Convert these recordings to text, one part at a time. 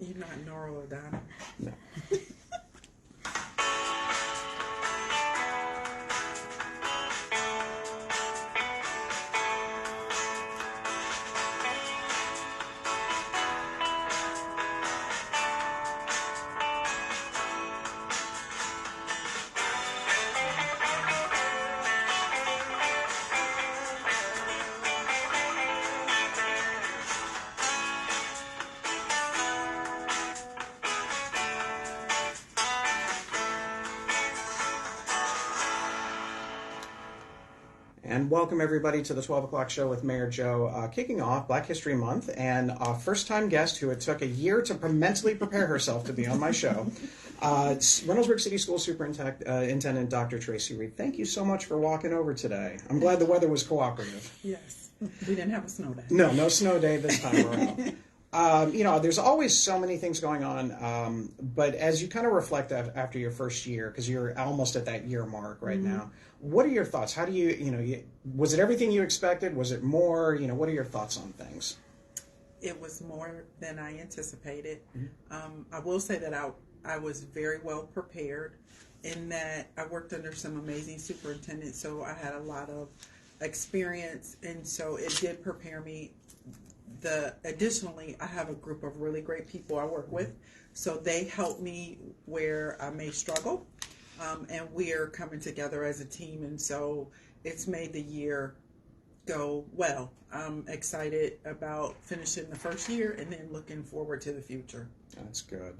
You're not Nora or Donna. No. And welcome everybody to the 12 o'clock show with Mayor Joe, kicking off Black History Month, and a first-time guest who it took a year to mentally prepare herself to be on my show, Reynoldsburg City School Superintendent Dr. Tracy Reed. Thank you so much for walking over today. I'm glad the weather was cooperative. Yes, we didn't have a snow day. No snow day this time around. There's always so many things going on, but as you kind of reflect after your first year, because you're almost at that year mark right now, what are your thoughts? How do you, was it everything you expected? Was it more? What are your thoughts on things? It was more than I anticipated. I will say that I was very well prepared in that I worked under some amazing superintendents, so I had a lot of experience, and so it did prepare me. Additionally, I have a group of really great people I work with, so they help me where I may struggle, and we are coming together as a team, and so it's made the year go well. I'm excited about finishing the first year and then looking forward to the future. That's good.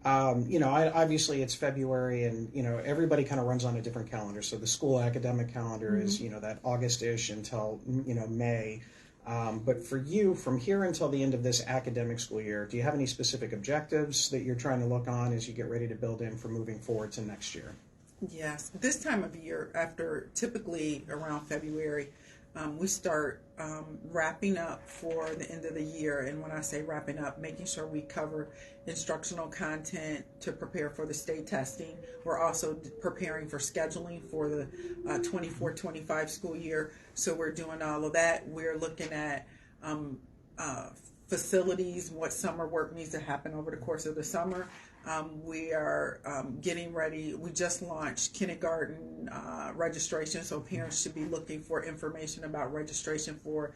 Obviously it's February, and everybody kind of runs on a different calendar. So the school academic calendar is that August-ish until May. But for you, from here until the end of this academic school year, do you have any specific objectives that you're trying to look on as you get ready to build in for moving forward to next year? Yes. This time of year, after typically around February, we start wrapping up for the end of the year. And when I say wrapping up, making sure we cover instructional content to prepare for the state testing. We're also preparing for scheduling for the 24-25 school year. So we're doing all of that. We're looking at facilities, what summer work needs to happen over the course of the summer. We are getting ready. We just launched kindergarten registration, so parents should be looking for information about registration for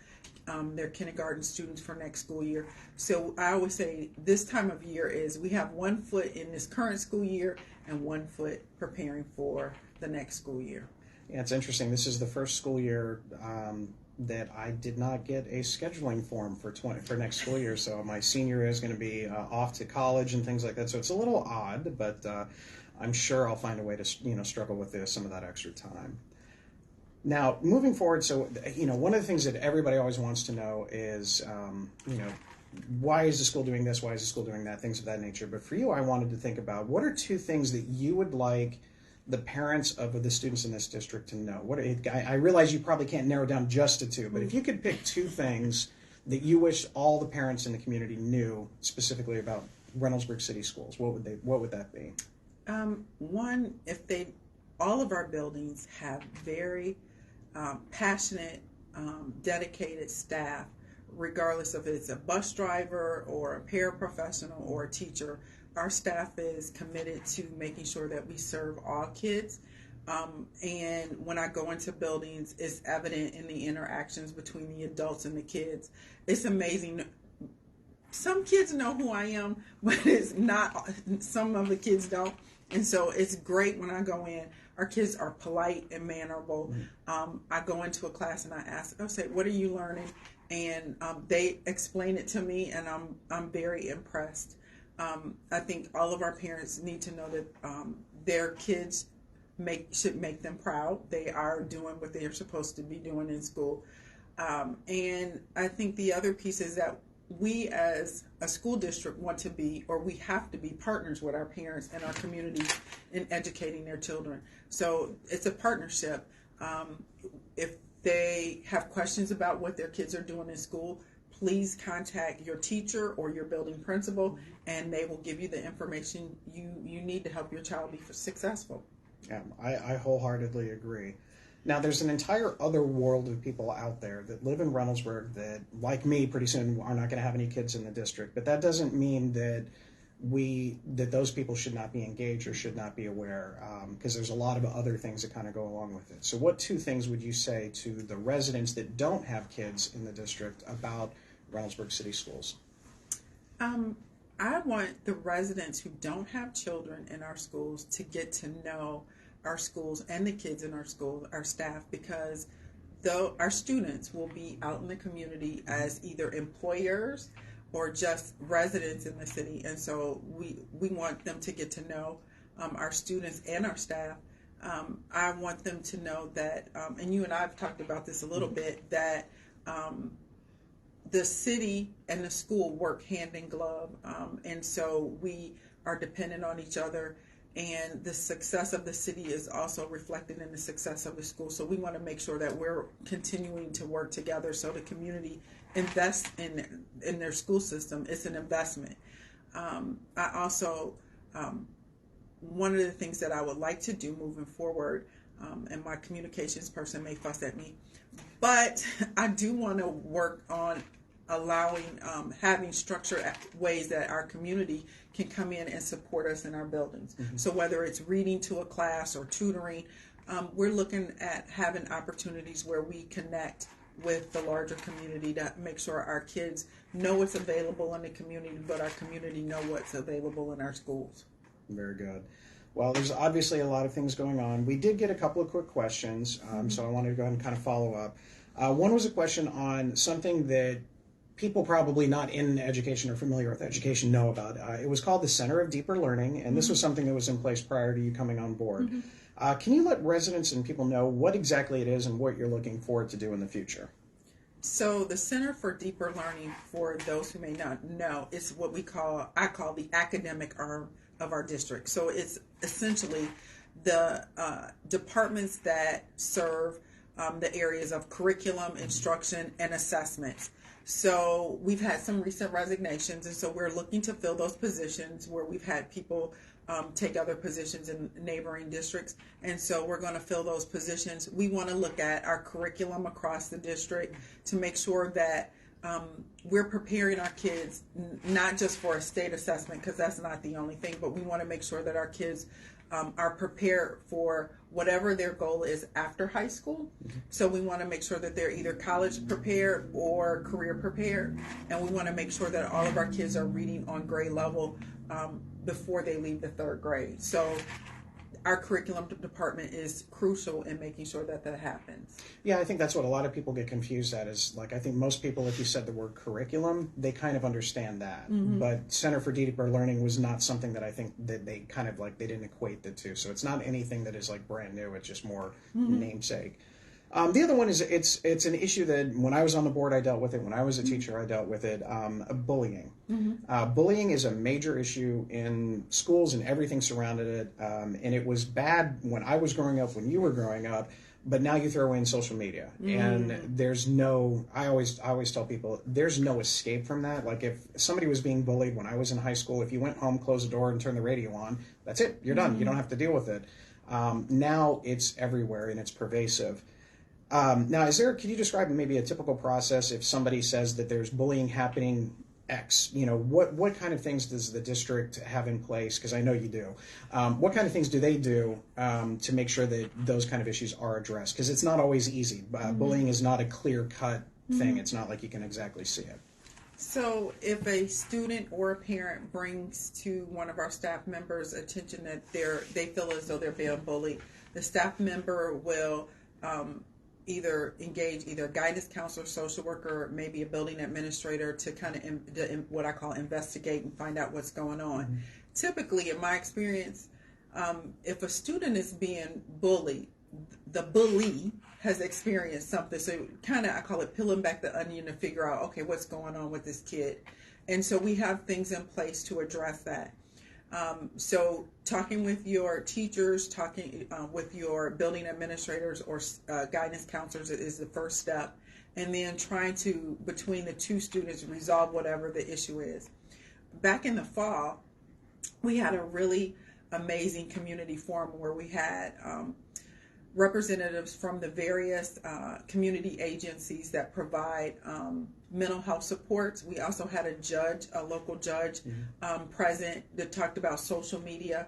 their kindergarten students for next school year. So I always say this time of year is we have 1 foot in this current school year and 1 foot preparing for the next school year. Yeah, it's interesting. This is the first school year that I did not get a scheduling form for next school year. So my senior is going to be off to college and things like that. So it's a little odd, but I'm sure I'll find a way to struggle with some of that extra time. Now, moving forward, so one of the things that everybody always wants to know is why is the school doing this? Why is the school doing that? Things of that nature. But for you, I wanted to think about what are 2 things that you would like the parents of the students in this district to know. I realize you probably can't narrow down just to 2, but if you could pick 2 things that you wish all the parents in the community knew specifically about Reynoldsburg City Schools, what would that be? One, all of our buildings have very passionate, dedicated staff, regardless if it's a bus driver or a paraprofessional or a teacher. Our staff is committed to making sure that we serve all kids. And when I go into buildings, it's evident in the interactions between the adults and the kids. It's amazing. Some kids know who I am, but it's not, some of the kids don't. And so it's great when I go in. Our kids are polite and mannerable. I go into a class and I say, what are you learning? And they explain it to me, and I'm very impressed. I think all of our parents need to know that their kids should make them proud. They are doing what they are supposed to be doing in school. And I think the other piece is that we as a school district want to be, or we have to be, partners with our parents and our communities in educating their children. So it's a partnership. If they have questions about what their kids are doing in school, please contact your teacher or your building principal, and they will give you the information you need to help your child be successful. Yeah, I wholeheartedly agree. Now, there's an entire other world of people out there that live in Reynoldsburg that, like me, pretty soon are not going to have any kids in the district. But that doesn't mean that those people should not be engaged or should not be aware, because there's a lot of other things that kind of go along with it. So what two things would you say to the residents that don't have kids in the district about Reynoldsburg City Schools? I want the residents who don't have children in our schools to get to know our schools and the kids in our schools, our staff, because though our students will be out in the community as either employers or just residents in the city, and so we want them to get to know our students and our staff. I want them to know that, and you and I have talked about this a little bit, that the city and the school work hand in glove, and so we are dependent on each other, and the success of the city is also reflected in the success of the school. So we want to make sure that we're continuing to work together so the community invests in their school system. It's an investment. I also, one of the things that I would like to do moving forward, and my communications person may fuss at me, but I do want to work on allowing, having structured ways that our community can come in and support us in our buildings. Mm-hmm. So whether it's reading to a class or tutoring, we're looking at having opportunities where we connect with the larger community to make sure our kids know what's available in the community, but our community know what's available in our schools. Very good. Well, there's obviously a lot of things going on. We did get a couple of quick questions, so I wanted to go ahead and kind of follow up. One was a question on something that people probably not in education or familiar with education know about. It was called the Center of Deeper Learning, and this was something that was in place prior to you coming on board. Can you let residents and people know what exactly it is and what you're looking forward to do in the future? So the Center for Deeper Learning, for those who may not know, is what I call the academic arm of our district. So it's essentially the departments that serve the areas of curriculum, instruction, and assessments. So we've had some recent resignations, and so we're looking to fill those positions where we've had people take other positions in neighboring districts, and so we're going to fill those positions. We want to look at our curriculum across the district to make sure that we're preparing our kids not just for a state assessment, because that's not the only thing, but we want to make sure that our kids are prepared for whatever their goal is after high school. So we want to make sure that they're either college prepared or career prepared, and we want to make sure that all of our kids are reading on grade level before they leave the third grade. So our curriculum department is crucial in making sure that happens. Yeah, I think that's what a lot of people get confused at is, like, I think most people, if you said the word curriculum, they kind of understand that. But Center for Deeper Learning was not something that I think that they kind of, like, they didn't equate the two. So it's not anything that is, like, brand new. It's just more namesake. The other one is it's an issue that when I was on the board, I dealt with it. When I was a teacher, I dealt with it. Bullying. Bullying is a major issue in schools and everything surrounded it. And it was bad when I was growing up, when you were growing up. But now you throw in social media, and there's no. I always tell people there's no escape from that. Like if somebody was being bullied when I was in high school, if you went home, closed the door, and turned the radio on, that's it. You're done. You don't have to deal with it. Now it's everywhere and it's pervasive. Now, can you describe maybe a typical process if somebody says that there's bullying happening X? You know, what kind of things does the district have in place? Because I know you do. What kind of things do they do to make sure that those kind of issues are addressed? Because it's not always easy. Bullying is not a clear-cut thing. It's not like you can exactly see it. So if a student or a parent brings to one of our staff members' attention that they feel as though they're being bullied, the staff member will either engage a guidance counselor, social worker, maybe a building administrator to kind of what I call investigate and find out what's going on. Typically, in my experience, if a student is being bullied, the bully has experienced something. So kind of, I call it peeling back the onion to figure out, okay, what's going on with this kid. And so we have things in place to address that. So talking with your teachers, talking with your building administrators or guidance counselors is the first step. And then trying to, between the two students, resolve whatever the issue is. Back in the fall, we had a really amazing community forum where we had representatives from the various community agencies that provide mental health supports. We also had a local judge present that talked about social media.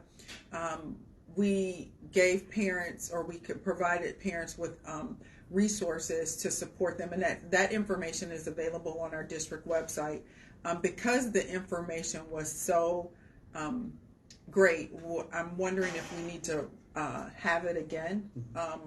We gave parents, or we provided parents with resources to support them, and that information is available on our district website. Because the information was so great, I'm wondering if we need to have it again,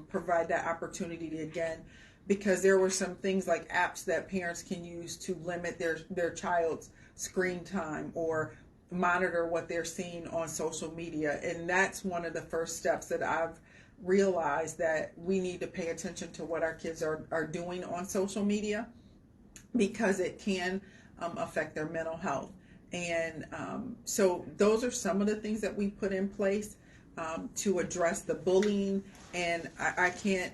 provide that opportunity again, because there were some things like apps that parents can use to limit their child's screen time or monitor what they're seeing on social media. And that's one of the first steps that I've realized, that we need to pay attention to what our kids are doing on social media, because it can affect their mental health. And so those are some of the things that we put in place to address the bullying. And I can't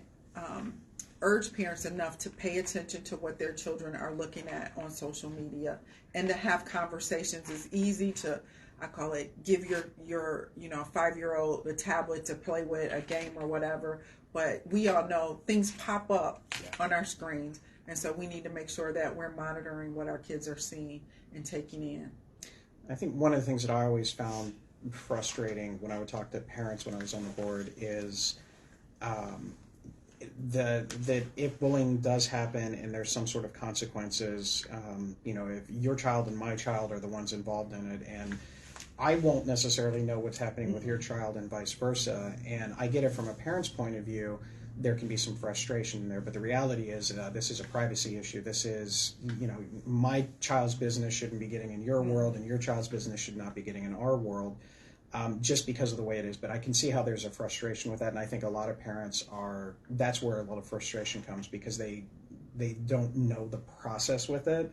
urge parents enough to pay attention to what their children are looking at on social media, and to have conversations. Is easy to, I call it, give your 5-year-old a tablet to play with, a game or whatever, but we all know things pop up on our screens, and so we need to make sure that we're monitoring what our kids are seeing and taking in. I think one of the things that I always found frustrating when I would talk to parents when I was on the board is that if bullying does happen and there's some sort of consequences, if your child and my child are the ones involved in it, and I won't necessarily know what's happening with your child and vice versa, and I get it from a parent's point of view, there can be some frustration there, but the reality is this is a privacy issue. This is, my child's business shouldn't be getting in your world, and your child's business should not be getting in our world, just because of the way it is. But I can see how there's a frustration with that, and I think a lot of parents that's where a lot of frustration comes, because they don't know the process with it.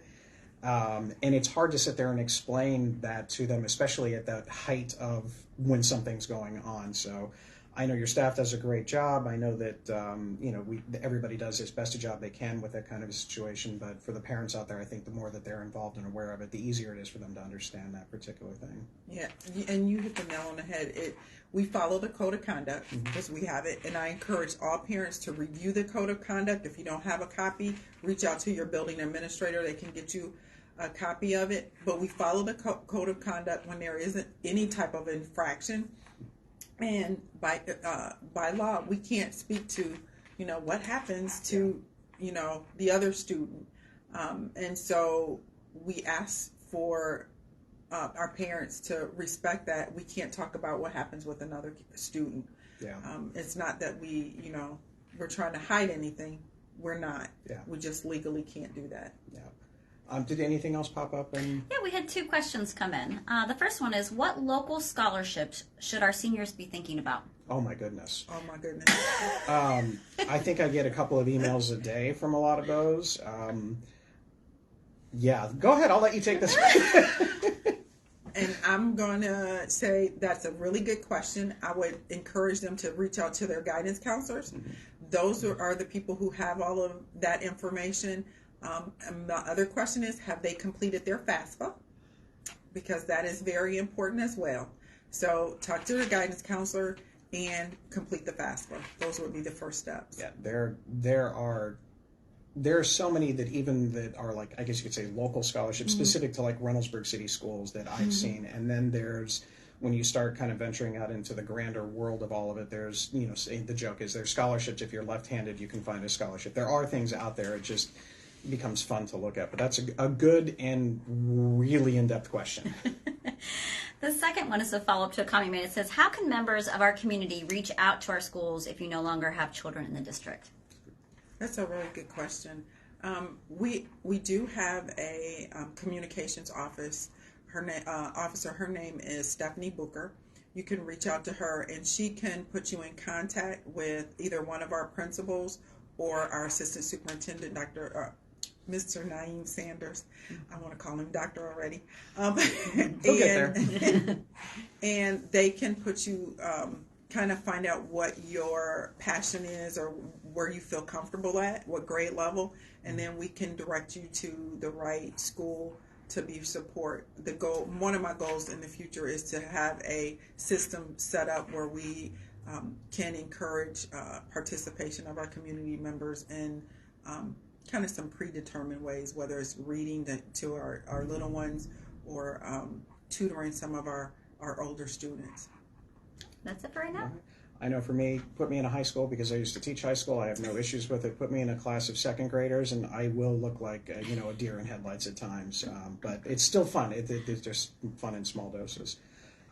And it's hard to sit there and explain that to them, especially at the height of when something's going on. So I know your staff does a great job. I know that everybody does as best a job they can with that kind of a situation. But for the parents out there, I think the more that they're involved and aware of it, the easier it is for them to understand that particular thing. Yeah, and you hit the nail on the head. We follow the code of conduct because we have it, and I encourage all parents to review the code of conduct. If you don't have a copy, reach out to your building administrator. They can get you a copy of it. But we follow the code of conduct when there isn't any type of infraction. And by law, we can't speak to, what happens to, the other student. And so we ask for our parents to respect that. We can't talk about what happens with another student. Yeah. It's not that we're trying to hide anything. We're not. Yeah. We just legally can't do that. Yeah. Did anything else pop up? Yeah, we had 2 questions come in. The first one is, what local scholarships should our seniors be thinking about? Oh, my goodness. Oh, my goodness. I think I get a couple of emails a day from a lot of those. Yeah, go ahead. I'll let you take this one. And I'm going to say that's a really good question. I would encourage them to reach out to their guidance counselors. Mm-hmm. Those are the people who have all of that information. And the other question is, have they completed their FAFSA? Because that is very important as well. So talk to your guidance counselor and complete the FAFSA. Those would be the first steps. Yeah, there are so many that are like, I guess you could say, local scholarships specific to like Reynoldsburg City Schools that I've seen. And then there's, when you start kind of venturing out into the grander world of all of it, there's, the joke is there's scholarships. If you're left-handed, you can find a scholarship. There are things out there. It just becomes fun to look at. But that's a good and really in-depth question. The second one is a follow-up to a comment made. It says, how can members of our community reach out to our schools if you no longer have children in the district? That's a really good question. We do have a communications office. Her name is Stephanie Booker. You can reach out to her, and she can put you in contact with either one of our principals or our assistant superintendent, Mr. Naeem Sanders. I want to call him doctor already. We'll get there. And they can put you, kind of find out what your passion is or where you feel comfortable at, what grade level, and then we can direct you to the right school to be support. One of my goals in the future is to have a system set up where we can encourage participation of our community members in kind of some predetermined ways, whether it's reading to our little ones or tutoring some of our older students. That's it for right now. I know for me, put me in a high school because I used to teach high school. I have no issues with it. Put me in a class of second graders, and I will look like a deer in headlights at times. But it's still fun. It's just fun in small doses.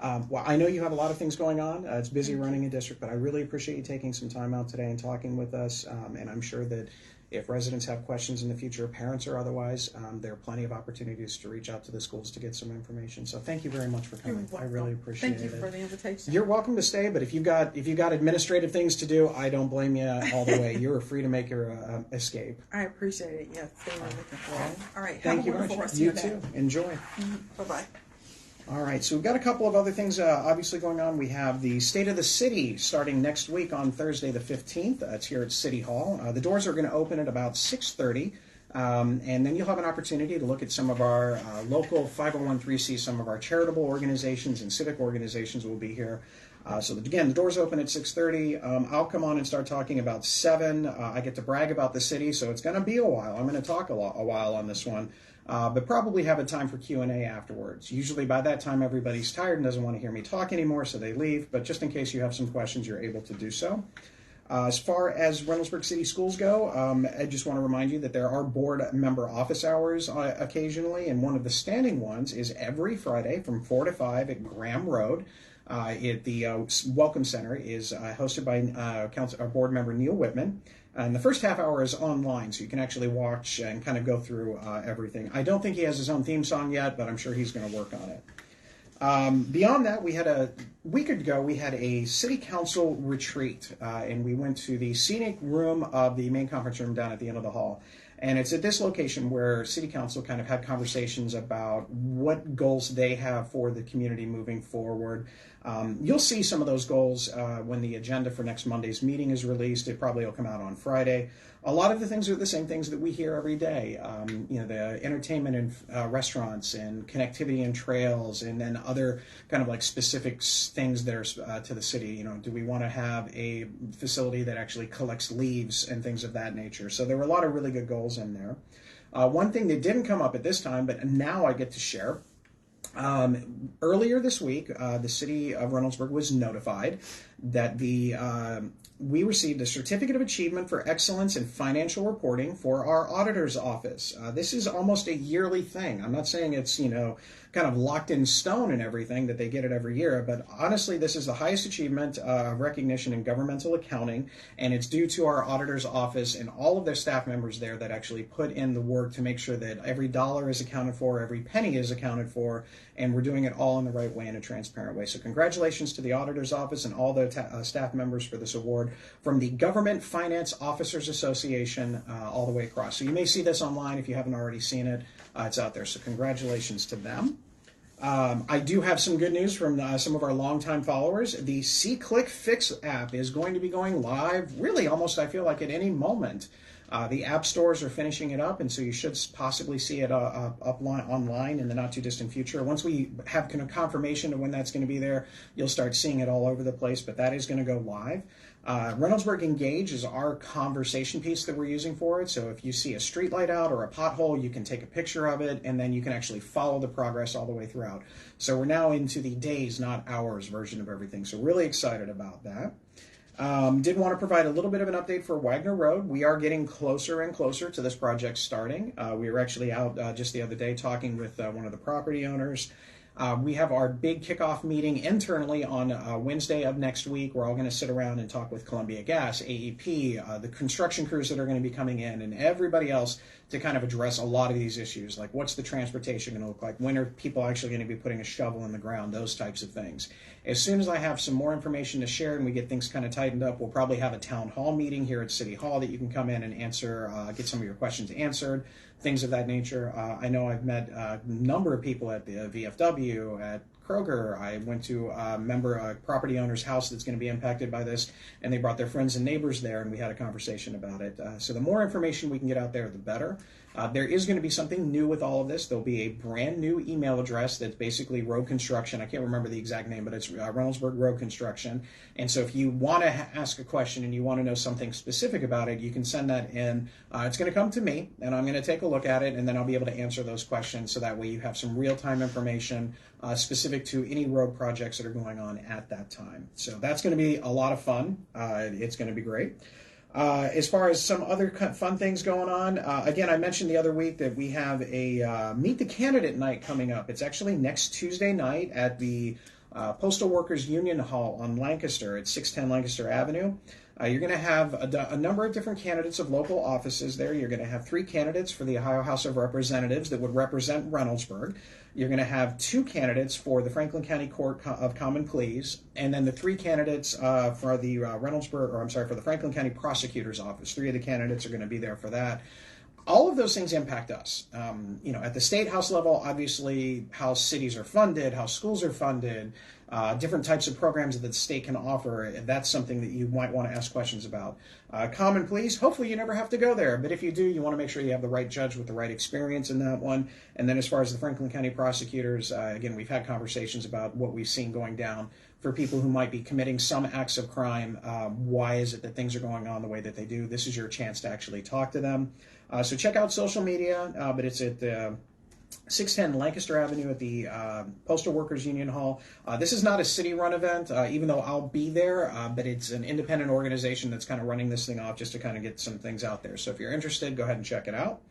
Well, I know you have a lot of things going on. It's busy running a district, but I really appreciate you taking some time out today and talking with us. And I'm sure that if residents have questions in the future, parents or otherwise, there are plenty of opportunities to reach out to the schools to get some information. So thank you very much for coming. I really appreciate it. Thank you for the invitation. You're welcome to stay, but if you've got administrative things to do, I don't blame you all the way. You're free to make your escape. I appreciate it. Yes, they were looking for it. All right. Thank you a very wonderful much. rest of You your day. too. Enjoy. Bye-bye. All right, so we've got a couple of other things obviously going on. We have the State of the City starting next week on Thursday the 15th. It's here at City Hall. The doors are going to open at about 6:30, and then you'll have an opportunity to look at some of our local 501(c), some of our charitable organizations and civic organizations will be here. So again, the doors open at 6:30. I'll come on and start talking about 7. I get to brag about the city, so it's going to be a while. I'm going to talk a while on this one. But probably have a time for Q&A afterwards. Usually by that time everybody's tired and doesn't want to hear me talk anymore, so they leave. But just in case you have some questions, you're able to do so. As far as Reynoldsburg City Schools go, I just want to remind you that there are board member office hours occasionally, and one of the standing ones is every Friday from 4 to 5 at Graham Road. The Welcome Center is hosted by our board member Neil Whitman. And the first half hour is online, so you can actually watch and kind of go through everything. I don't think he has his own theme song yet, but I'm sure he's going to work on it. Beyond that, a week ago, we had a city council retreat, and we went to the scenic room of the main conference room down at the end of the hall. And it's at this location where city council kind of had conversations about what goals they have for the community moving forward. You'll see some of those goals when the agenda for next Monday's meeting is released. It probably will come out on Friday. A lot of the things are the same things that we hear every day. The entertainment and restaurants and connectivity and trails, and then other kind of like specific things that are to the city. Do we want to have a facility that actually collects leaves and things of that nature? So there were a lot of really good goals in there. One thing that didn't come up at this time, but now I get to share. Earlier this week, the city of Reynoldsburg was notified that we received a Certificate of Achievement for Excellence in Financial Reporting for our auditor's office. This is almost a yearly thing. I'm not saying it's, kind of locked in stone and everything that they get it every year, but honestly, this is the highest achievement of recognition in governmental accounting, and it's due to our auditor's office and all of their staff members there that actually put in the work to make sure that every dollar is accounted for, every penny is accounted for, and we're doing it all in the right way, in a transparent way. So congratulations to the auditor's office and all the staff members for this award from the Government Finance Officers Association all the way across. So you may see this online if you haven't already seen it. It's out there. So congratulations to them. I do have some good news from some of our longtime followers. The C-Click Fix app is going to be going live, really almost, I feel like, at any moment. The app stores are finishing it up, and so you should possibly see it online in the not-too-distant future. Once we have confirmation of when that's going to be there, you'll start seeing it all over the place, but that is going to go live. Reynoldsburg Engage is our conversation piece that we're using for it. So if you see a street light out or a pothole, you can take a picture of it, and then you can actually follow the progress all the way throughout. So we're now into the days, not hours version of everything. So really excited about that. Did want to provide a little bit of an update for Wagner Road. We are getting closer and closer to this project starting. We were actually out just the other day talking with one of the property owners. We have our big kickoff meeting internally on Wednesday of next week. We're all going to sit around and talk with Columbia Gas, AEP, the construction crews that are going to be coming in, and everybody else to kind of address a lot of these issues, like what's the transportation going to look like, when are people actually going to be putting a shovel in the ground, those types of things. As soon as I have some more information to share and we get things kind of tightened up, we'll probably have a town hall meeting here at City Hall that you can come in and answer, get some of your questions answered, things of that nature. I know I've met a number of people at the VFW, at Kroger. I went to a property owner's house that's going to be impacted by this, and they brought their friends and neighbors there, and we had a conversation about it. So the more information we can get out there, the better. There is going to be something new with all of this. There'll be a brand new email address that's basically Road Construction. I can't remember the exact name, but it's Reynoldsburg Road Construction. And so if you want to ask a question and you want to know something specific about it, you can send that in. It's going to come to me, and I'm going to take a look at it, and then I'll be able to answer those questions so that way you have some real-time information specific to any road projects that are going on at that time. So that's going to be a lot of fun. It's going to be great. As far as some other fun things going on, again, I mentioned the other week that we have a Meet the Candidate night coming up. It's actually next Tuesday night at the Postal Workers Union Hall on Lancaster at 610 Lancaster Avenue. You're going to have a number of different candidates of local offices there. You're going to have 3 candidates for the Ohio House of Representatives that would represent Reynoldsburg. You're going to have 2 candidates for the Franklin County Court of Common Pleas, and then the 3 candidates for the for the Franklin County Prosecutor's Office. 3 of the candidates are going to be there for that. All of those things impact us. At the state house level, obviously, how cities are funded, how schools are funded, different types of programs that the state can offer. That's something that you might want to ask questions about. Common Pleas, hopefully you never have to go there, but if you do, you want to make sure you have the right judge with the right experience in that one. And then as far as the Franklin County prosecutors, again, we've had conversations about what we've seen going down for people who might be committing some acts of crime. Why is it that things are going on the way that they do? This is your chance to actually talk to them. So check out social media, but it's at 610 Lancaster Avenue at the Postal Workers Union Hall. This is not a city-run event, even though I'll be there, but it's an independent organization that's kind of running this thing off just to kind of get some things out there. So if you're interested, go ahead and check it out.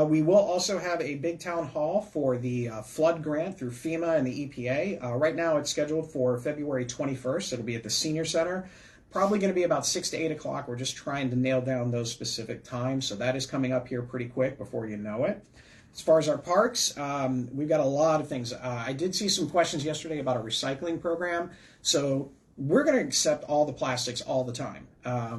We will also have a big town hall for the flood grant through FEMA and the EPA. Right now it's scheduled for February 21st. It'll be at the Senior Center. Probably going to be about 6 to 8 o'clock. We're just trying to nail down those specific times. So that is coming up here pretty quick before you know it. As far as our parks, we've got a lot of things. I did see some questions yesterday about a recycling program. So we're going to accept all the plastics all the time.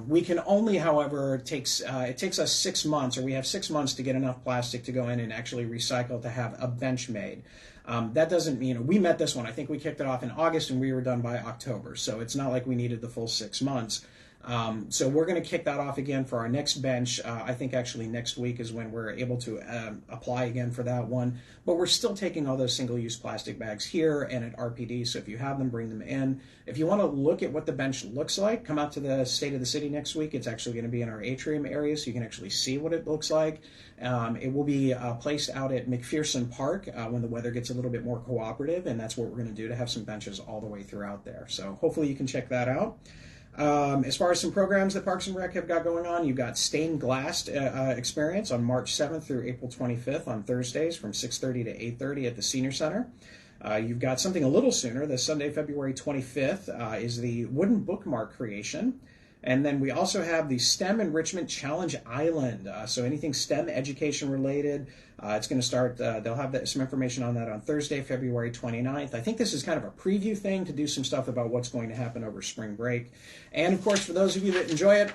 We can only, however, it takes us 6 months, or we have 6 months to get enough plastic to go in and actually recycle to have a bench made. That doesn't mean, we met this one. I think we kicked it off in August and we were done by October. So it's not like we needed the full 6 months. So we're going to kick that off again for our next bench. I think actually next week is when we're able to apply again for that one. But we're still taking all those single-use plastic bags here and at RPD. So if you have them, bring them in. If you want to look at what the bench looks like, come out to the State of the City next week. It's actually going to be in our atrium area, so you can actually see what it looks like. It will be placed out at McPherson Park when the weather gets a little bit more cooperative, and that's what we're going to do to have some benches all the way throughout there. So hopefully you can check that out. As far as some programs that Parks and Rec have got going on, you've got Stained Glass Experience on March 7th through April 25th on Thursdays from 6:30 to 8:30 at the Senior Center. You've got something a little sooner. This Sunday, February 25th, is the Wooden Bookmark Creation. And then we also have the STEM Enrichment Challenge Island. So anything STEM education related, it's going to start, they'll have some information on that on Thursday, February 29th. I think this is kind of a preview thing to do some stuff about what's going to happen over spring break. And of course, for those of you that enjoy it,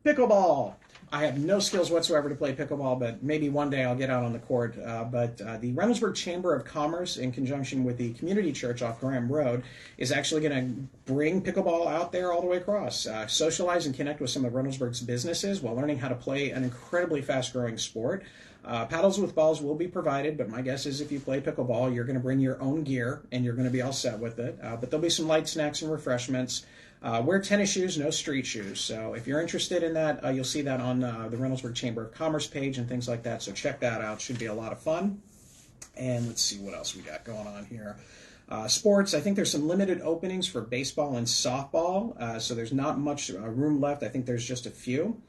pickleball. I have no skills whatsoever to play pickleball, but maybe one day I'll get out on the court. But the Reynoldsburg Chamber of Commerce, in conjunction with the Community Church off Graham Road, is actually going to bring pickleball out there all the way across. Socialize and connect with some of Reynoldsburg's businesses while learning how to play an incredibly fast-growing sport. Paddles with balls will be provided, but my guess is if you play pickleball, you're going to bring your own gear, and you're going to be all set with it. But there'll be some light snacks and refreshments. Wear tennis shoes, no street shoes. So if you're interested in that, you'll see that on the Reynoldsburg Chamber of Commerce page and things like that. So check that out. Should be a lot of fun. And let's see what else we got going on here. Sports, I think there's some limited openings for baseball and softball. So there's not much room left. I think there's just a few.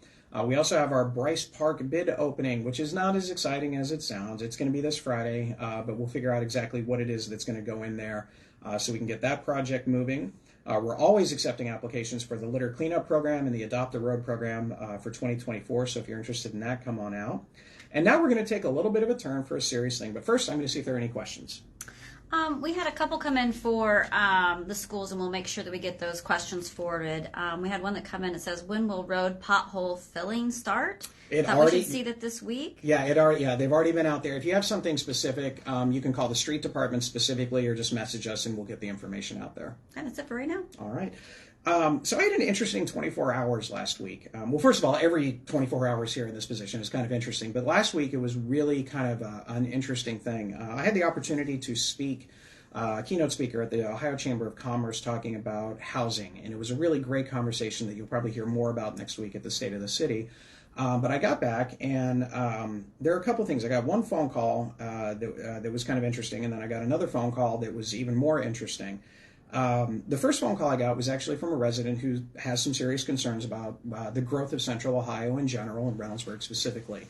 We also have our Bryce Park bid opening, which is not as exciting as it sounds. It's going to be this Friday, but we'll figure out exactly what it is that's going to go in there so we can get that project moving. We're always accepting applications for the litter cleanup program and the Adopt a Road program for 2024, so if you're interested in that, come on out. And now we're going to take a little bit of a turn for a serious thing, but first I'm going to see if there are any questions. We had a couple come in for the schools, and we'll make sure that we get those questions forwarded. We had one that come in that says, when will road pothole filling start? We should see that this week. Yeah, they've already been out there. If you have something specific, you can call the street department specifically or just message us and we'll get the information out there. And that's it for right now. All right. So I had an interesting 24 hours last week. Well, first of all, every 24 hours here in this position is kind of interesting, but last week it was really kind of an interesting thing. I had the opportunity to speak, keynote speaker at the Ohio Chamber of Commerce talking about housing, and it was a really great conversation that you'll probably hear more about next week at the State of the City. But I got back, and there are a couple things. I got one phone call that was kind of interesting, and then I got another phone call that was even more interesting. The first phone call I got was actually from a resident who has some serious concerns about the growth of Central Ohio in general and Reynoldsburg specifically.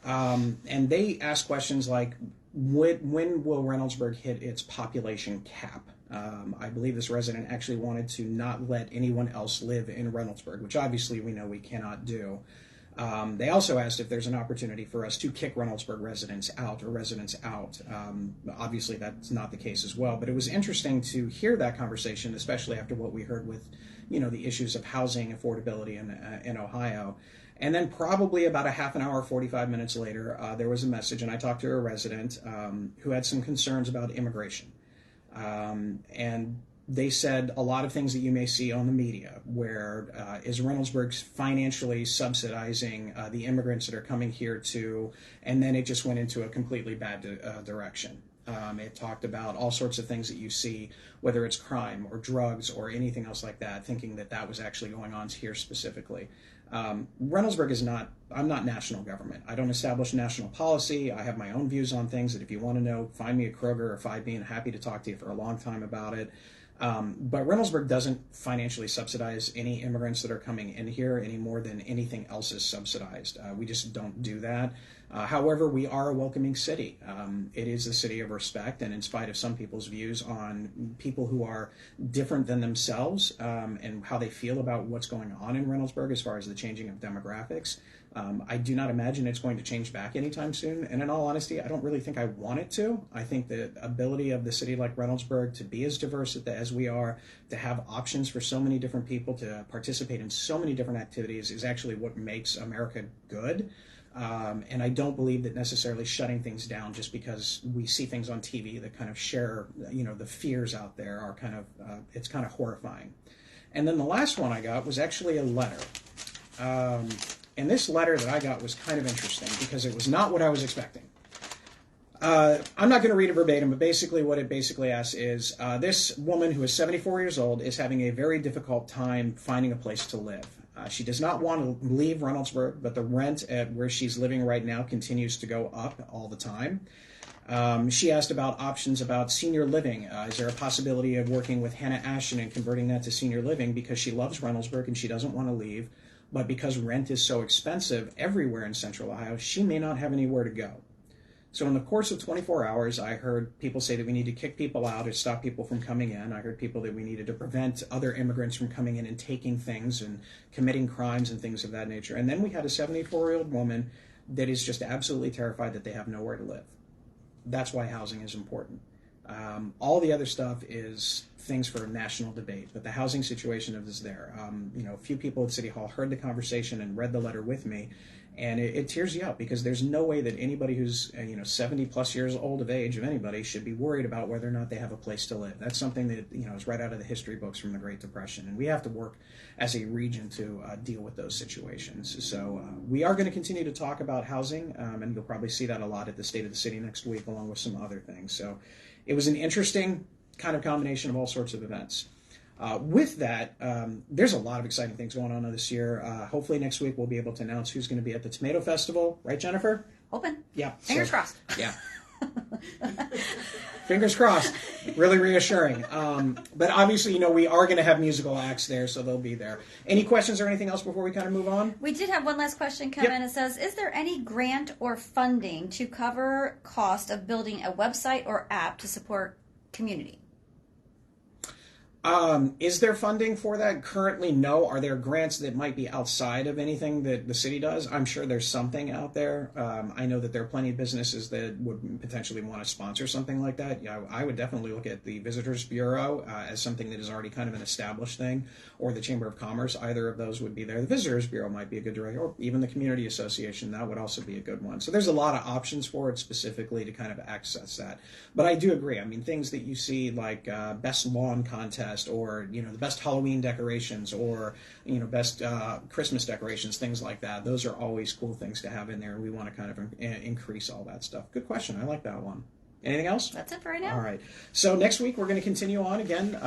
And they asked questions like, when will Reynoldsburg hit its population cap? I believe this resident actually wanted to not let anyone else live in Reynoldsburg, which obviously we know we cannot do. They also asked if there's an opportunity for us to kick Reynoldsburg residents out. Obviously, that's not the case as well. But it was interesting to hear that conversation, especially after what we heard with, the issues of housing affordability in Ohio. And then probably about a half an hour, 45 minutes later, there was a message, and I talked to a resident who had some concerns about immigration. And they said a lot of things that you may see on the media, where is Reynoldsburg financially subsidizing the immigrants that are coming here and then it just went into a completely bad direction. It talked about all sorts of things that you see, whether it's crime or drugs or anything else like that, thinking that was actually going on here specifically. Reynoldsburg I'm not national government. I don't establish national policy. I have my own views on things that if you want to know, find me at Kroger or 5B, and happy to talk to you for a long time about it. But Reynoldsburg doesn't financially subsidize any immigrants that are coming in here any more than anything else is subsidized. We just don't do that. However, we are a welcoming city. It is a city of respect, and in spite of some people's views on people who are different than themselves and how they feel about what's going on in Reynoldsburg as far as the changing of demographics, I do not imagine it's going to change back anytime soon. And in all honesty, I don't really think I want it to. I think the ability of the city like Reynoldsburg to be as diverse as we are, to have options for so many different people, to participate in so many different activities is actually what makes America good. And I don't believe that necessarily shutting things down just because we see things on TV that kind of share, the fears out there are it's kind of horrifying. And then the last one I got was actually a letter. And this letter that I got was kind of interesting because it was not what I was expecting. I'm not going to read it verbatim, but basically what it basically asks is, this woman who is 74 years old is having a very difficult time finding a place to live. She does not want to leave Reynoldsburg, but the rent at where she's living right now continues to go up all the time. She asked about options about senior living. Is there a possibility of working with Hannah Ashton and converting that to senior living because she loves Reynoldsburg and she doesn't want to leave, but because rent is so expensive everywhere in Central Ohio, she may not have anywhere to go. So in the course of 24 hours, I heard people say that we need to kick people out or stop people from coming in. I heard people that we needed to prevent other immigrants from coming in and taking things and committing crimes and things of that nature. And then we had a 74-year-old woman that is just absolutely terrified that they have nowhere to live. That's why housing is important. All the other stuff is things for national debate, but the housing situation is there. A few people at City Hall heard the conversation and read the letter with me, and it tears you up because there's no way that anybody who's 70 plus years old of age, of anybody, should be worried about whether or not they have a place to live. That's something that is right out of the history books from the Great Depression, and we have to work as a region to deal with those situations. So we are going to continue to talk about housing, and you'll probably see that a lot at the State of the City next week, along with some other things. So it was an interesting kind of combination of all sorts of events. With that, there's a lot of exciting things going on this year. Hopefully next week we'll be able to announce who's going to be at the Tomato Festival. Right, Jennifer? Open. Yeah. Fingers crossed. Yeah. Fingers crossed. Really reassuring. But obviously, we are going to have musical acts there, so they'll be there. Any questions or anything else before we kind of move on? We did have one last question come in. It says, is there any grant or funding to cover cost of building a website or app to support community? Is there funding for that? Currently, no. Are there grants that might be outside of anything that the city does? I'm sure there's something out there. I know that there are plenty of businesses that would potentially want to sponsor something like that. Yeah, I would definitely look at the Visitors Bureau as something that is already kind of an established thing, or the Chamber of Commerce. Either of those would be there. The Visitors Bureau might be a good direction, or even the Community Association. That would also be a good one. So there's a lot of options for it specifically to kind of access that. But I do agree. I mean, things that you see like best lawn contest best, or the best Halloween decorations, or best Christmas decorations, things like that. Those are always cool things to have in there, and we want to kind of increase all that stuff. Good question. I like that one. Anything else? That's it for right now. All right. So next week we're going to continue on again.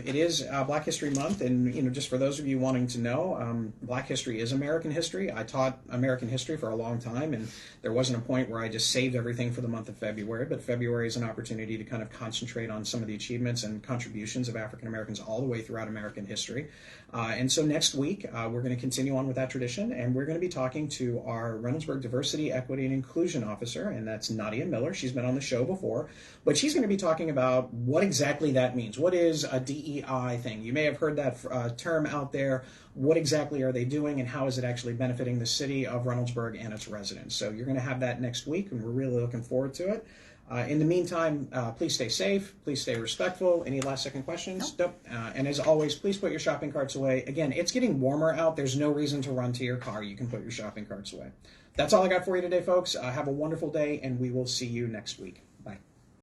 It is Black History Month, and just for those of you wanting to know, Black history is American history. I taught American history for a long time, and there wasn't a point where I just saved everything for the month of February. But February is an opportunity to kind of concentrate on some of the achievements and contributions of African Americans all the way throughout American history. And so next week we're going to continue on with that tradition, and we're going to be talking to our Reynoldsburg Diversity, Equity, and Inclusion Officer, and that's Nadia Miller. She's been on the show before, but she's going to be talking about what exactly that means. What is a DEI thing? You may have heard that term out there. What exactly are they doing, and how is it actually benefiting the city of Reynoldsburg and its residents? So you're going to have that next week, and we're really looking forward to it. In the meantime, please stay safe, please stay respectful. Any last second questions? Nope. And as always, please put your shopping carts away. Again, it's getting warmer out. There's no reason to run to your car. You can put your shopping carts away. That's all I got for you today, folks. Have a wonderful day, and we will see you next week.